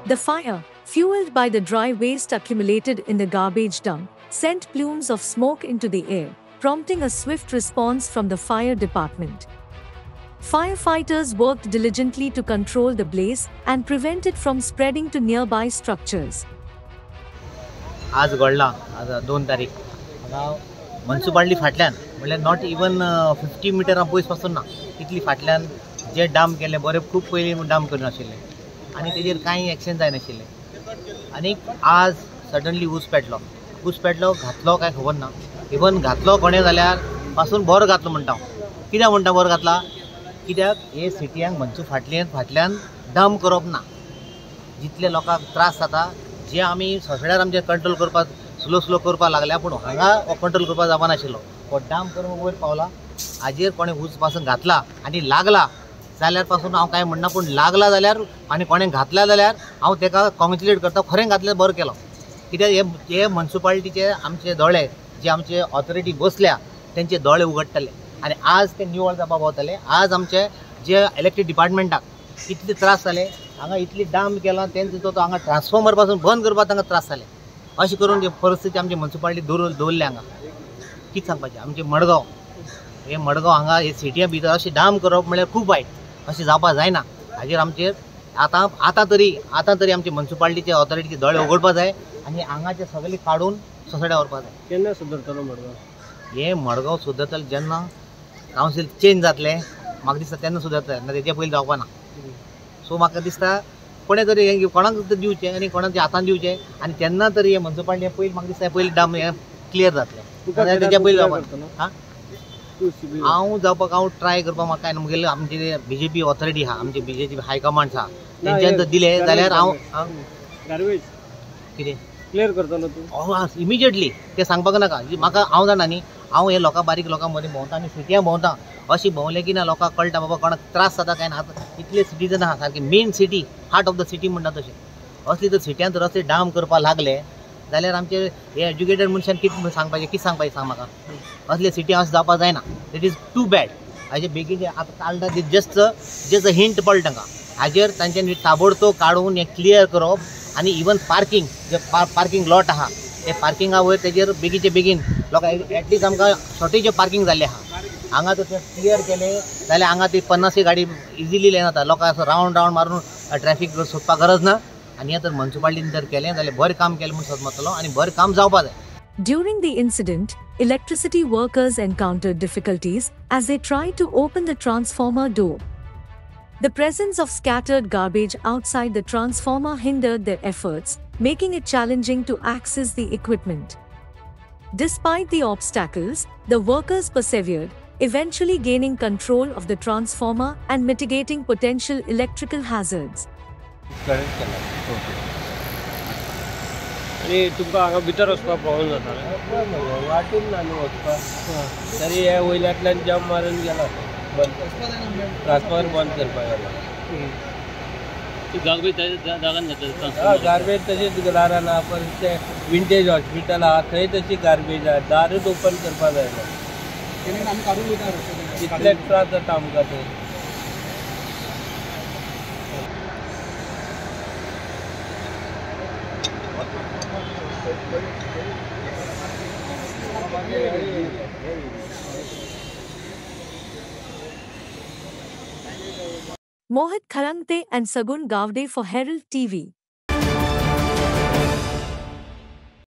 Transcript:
The fire, fueled by the dry waste accumulated in the garbage dump, sent plumes of smoke into the air, prompting a swift response from the fire department. Firefighters worked diligently to control the blaze and prevent it from spreading to nearby structures. आज घडला आज 2 तारीख municipality फाटल्यान म्हणजे not even 50 metre पयस पासून ना इतली फाटल्यान जे डाम केले बरे खूब पयलीं डाम करून आशिल्ले आनी तेजेर कांय एक्शन जायनाशिल्लें आनी आज सडनली ऊस पेटलो घातलो काय खबर ना इवन घातलो कोणें जाल्यार पासून बरो घातलो म्हणटा हांव कित्याक म्हणटा बरो घातला कित्याक हे सिटयांक फाटल्यान डाम करप ना जितले लोकांक त्रास जाता जे आमी सोंसड्यार आमचे कंट्रोल करपाक स्लो करपाक लागल्या पूण हांगा कंट्रोल करपाक जावपा नाशिल्लो हो डाम करून वयर पावला हाजेर कोणें ऊस पासून घातला आनी लागला जाल्यार पासून हांव कांय म्हणना पूण लागला जाल्यार आनी कोणें घातला जाल्यार हांव तेका कॉंग्रेच्युलेट करता खरें घातलें बरो केलो कित्याक हे म्युनिसिपालिटीचे आमचे दोळे जे आमचे ऑथॉरिटी बसल्या तेंचे दोळे उगडटले आनी आज ते निवळ जावपा पावतले आज आमचे जे इलेक्ट्रीक डिपार्टमेंटाक इतले त्रास जाले हांगा इतली डाम केला तेंचो तो हांगा ट्रान्सफॉर्मर पासून बंद करपाक तांकां त्रास जाले अशें करून जे परिस्थिती आमची म्युनिसिपालिटी दवरले हांगा कितें सांगपाचें आमचे मडगांव हांगा हे सिटया भितर अशें डाम करप म्हळ्यार खूब वायट अशें जावपा जायना हाजेर आमचेर आतां तरी आमचे म्युनिसिपालिटीचे ऑथॉरिटीचे दोळे उगडपा जाय आनी हांगाचे सगळे काडून सोसायट्या व्हरपा जाय केन्ना सुदरतलो मडगांव हे मडगांव सुदरतले जेन्ना कावन्सील चेंज जातले म्हाका दिसता तेन्ना सुदरतले ना तेजे पयलीं जावपा ना सो म्हाका दिसता कोणें तरी हें कोणाक दिवचें आनी कोणाच्या हातान दिवचें आनी तेन्ना तरी हे म्युनिसिपालिटी पयलीं म्हाका दिसता पयलीं डाम हें क्लियर जातलें तेज्या पयलीं जावपा हां हांव जावपाक हांव ट्राय करपाक म्हाका मुगेले आमचे BJP ऑथॉरिटी आहा आमचे BJP हायकमांड्स आहा तेंच्यान जर दिले जाल्यार हांव गार्बेज कितें क्लियर करतलो तूं इमिजिएटली ते सांगपाक नाका म्हाका हांव जाणा न्ही हांव हे बारीक लोकां मदीं भोंवता आनी सिटया भोंवता अशी भोंवलें की ना लोकांक कळटा बाबा कोणाक त्रास जाता काय ना इतले सिटीजन आहा सारके main city heart of the city म्हणटा तशें असली तर सिट्यान तर अशें डाम करपाक लागले जाल्यार आमचे हे एज्युकेटेड मनशान कितें सांगपाचें सांग म्हाका असले सिटी अशें जावपाक जायना दॅट इज टू बॅड हाजे बेगीन जे आतां काडटा जस्ट अ हिंट पडला तांकां हाजेर तांच्यांनी ताबडतोब काडून हें क्लियर करप आनी इवन पार्किंग जे पार्किंग लॉट आहा ते पार्किंगा वयर तेजेर बेगीचे बेगीन लोकांक एटलीस्ट आमकां शॉर्टेज ऑफ पार्किंग जाल्लें आहा हांगा तर ते क्लियर केले जाल्यार हांगा ती 50 गाडी इजिली लेन जाता लोकांक असो रावंड मारून ट्रॅफिक सोदपाक गरज ना आनी हें तर म्युनिसिपालिटीन जर केलें जाल्यार बरें काम केलें म्हणून समजतलो आनी बरें काम जावपा जाय. During the incident, electricity workers encountered difficulties as they tried to open the transformer door. The presence of scattered garbage outside the transformer hindered their efforts, making it challenging to access the equipment. Despite the obstacles, the workers persevered, eventually gaining control of the transformer and mitigating potential electrical hazards. आणि तुमकां हांगा भितर वचपाक पावूंक जाता वाटेन ना न्हू वचपाक तरी हे वयल्यातल्यान जंप मारून गेला ट्रान्सफॉर्मर बंद करपाक गेला गार्बेज तशीच दारां ना पण ते विंटेज हॉस्पिटल आहा थंय तशी गार्बेज आहा दारूच ओपन करपाक जायना कितले त्रास जाता आमकां थंय. Mohit Kharangte and Sagun Gavde for Herald TV.